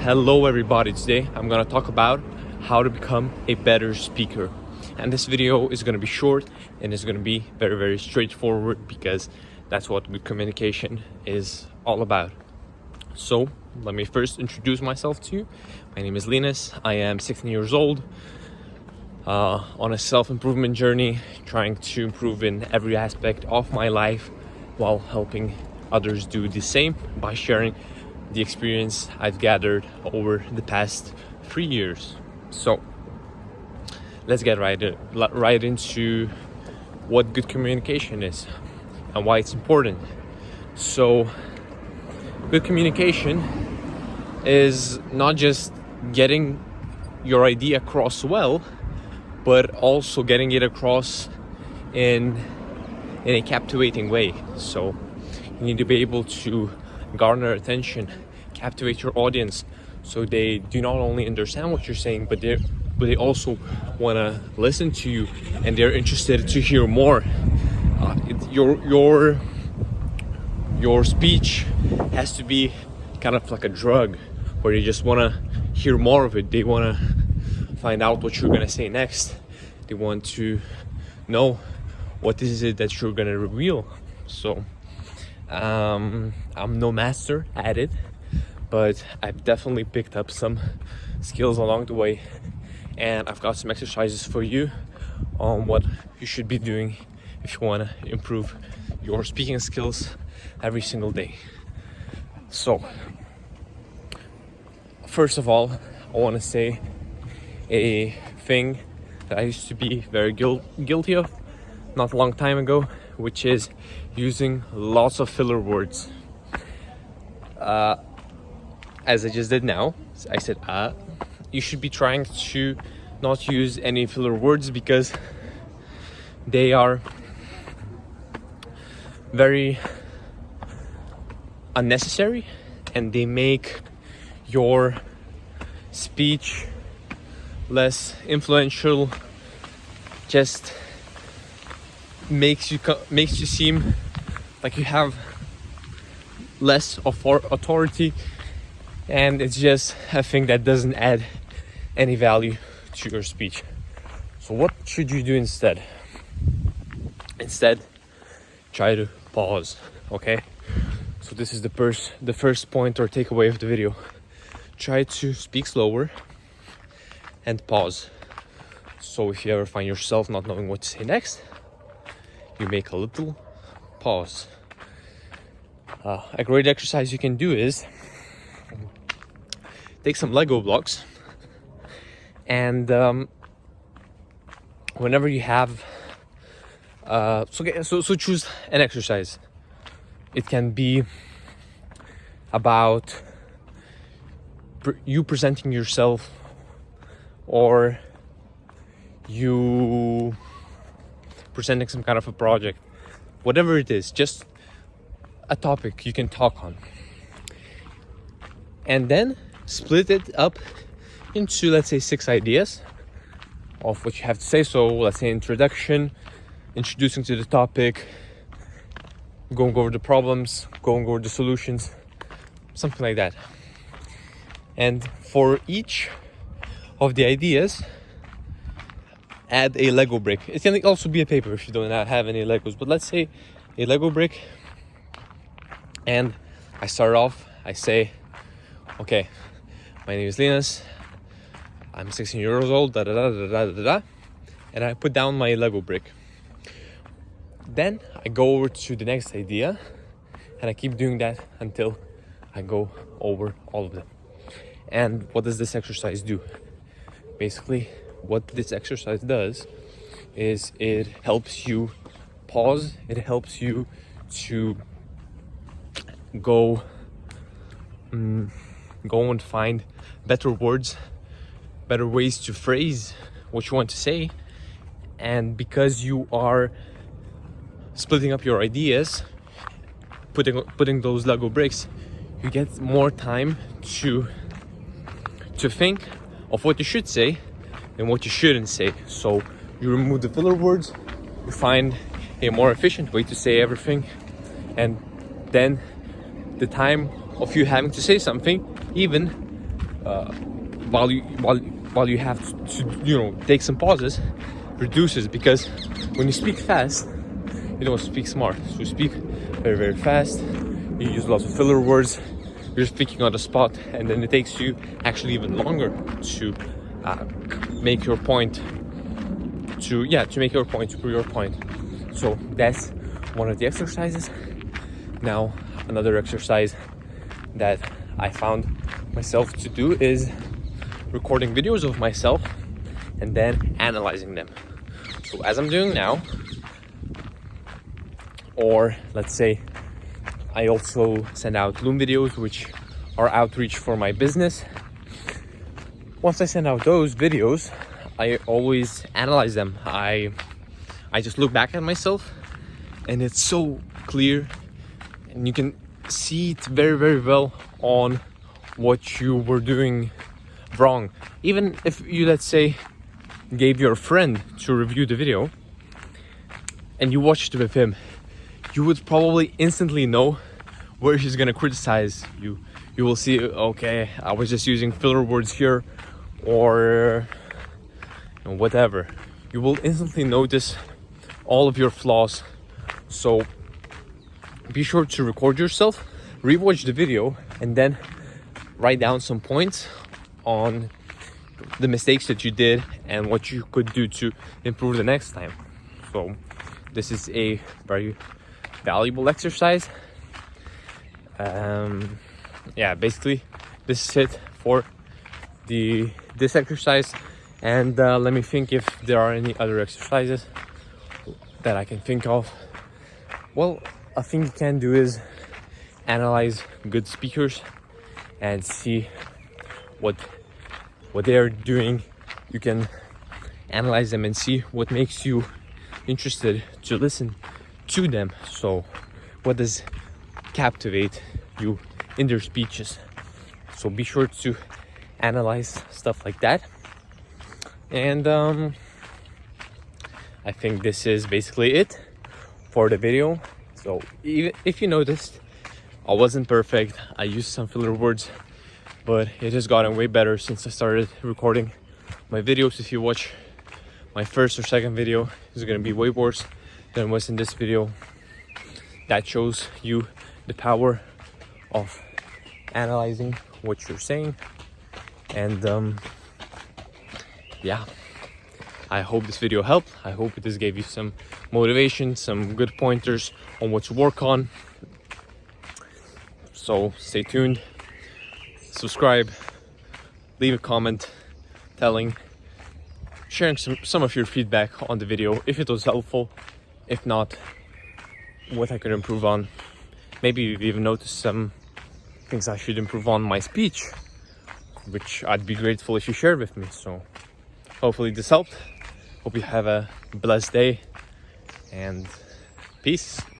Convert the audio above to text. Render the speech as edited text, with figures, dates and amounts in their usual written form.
Hello everybody, today I'm gonna talk about how to become a better speaker. And this video is gonna be short and it's gonna be very straightforward because that's what good communication is all about. So let me first introduce myself to you. My name is Linus. I am 16 years old, on a self-improvement journey, trying to improve in every aspect of my life while helping others do the same by sharing the experience I've gathered over the past 3 years. So let's get right into what good communication is and why it's important. So good communication is not just getting your idea across well, but also getting it across in a captivating way. So you need to be able to garner attention, captivate your audience, so they do not only understand what you're saying, but they also want to listen to you and they're interested to hear more. Your speech has to be kind of like a drug where you just want to hear more of it. They want to find out what you're going to say next. They want to know what is it that you're going to reveal. So I'm no master at it, but I've definitely picked up some skills along the way, and I've got some exercises for you on what you should be doing if you want to improve your speaking skills every single day. So first of all, I want to say a thing that I used to be very guilty of not a long time ago, which is using lots of filler words. As I just did now, I said you should be trying to not use any filler words because they are very unnecessary and they make your speech less influential, just makes you seem like you have less authority, and it's just a thing that doesn't add any value to your speech. So what should you do instead? Instead, try to pause. Okay, so this is the first point or takeaway of the video. Try to speak slower and pause. So if you ever find yourself not knowing what to say next, you make a little pause. A great exercise you can do is take some Lego blocks and whenever you have so choose an exercise. It can be about you presenting yourself, or you presenting some kind of a project, whatever it is, just a topic you can talk on, and then split it up into, let's say, 6 ideas of what you have to say. So let's say introduction, introducing to the topic, going over the problems, going over the solutions, something like that. And for each of the ideas, add a Lego brick. It can also be a paper if you don't have any Legos, but let's say a Lego brick. And I start off, I say, okay, my name is Linus, I'm 16 years old, and I put down my Lego brick. Then I go over to the next idea, and I keep doing that until I go over all of them. And what does this exercise do? Basically, what this exercise does is it helps you pause. It helps you to go and find better words, better ways to phrase what you want to say. And because you are splitting up your ideas, putting those Lego bricks, you get more time to think of what you should say and what you shouldn't say. So you remove the filler words, you find a more efficient way to say everything, and then the time of you having to say something even while you have to take some pauses, reduces, because when you speak fast, you don't speak smart. So you speak very, very fast. You use lots of filler words. You're speaking on the spot, and then it takes you actually even longer to make your point. To make your point, to prove your point. So that's one of the exercises. Now another exercise that I found myself to do is recording videos of myself and then analyzing them. So as I'm doing now, or let's say I also send out Loom videos, which are outreach for my business. Once I send out those videos, I always analyze them. I just look back at myself, and it's so clear, and you can see it very, very well on what you were doing wrong. Even if you, let's say, gave your friend to review the video and you watched it with him, you would probably instantly know where he's gonna criticize you. You will see, okay, I was just using filler words here, or whatever. You will instantly notice all of your flaws. So be sure to record yourself, rewatch the video, and then write down some points on the mistakes that you did and what you could do to improve the next time. So this is a very valuable exercise. Basically this is it for this exercise, and let me think if there are any other exercises that I can think of. Well, a thing you can do is analyze good speakers and see what they are doing. You can analyze them and see what makes you interested to listen to them. So what does captivate you in their speeches? So be sure to analyze stuff like that. And I think this is basically it for the video. So even if you noticed, I wasn't perfect. I used some filler words, but it has gotten way better since I started recording my videos. If you watch my first or second video, it's gonna be way worse than was in this video. That shows you the power of analyzing what you're saying. And I hope this video helped. I hope this gave you some motivation, some good pointers on what to work on. So stay tuned, subscribe, leave a comment sharing some of your feedback on the video, if it was helpful, if not, what I could improve on. Maybe you've even noticed some things I should improve on my speech, which I'd be grateful if you shared with me. So hopefully this helped. Hope you have a blessed day, and peace.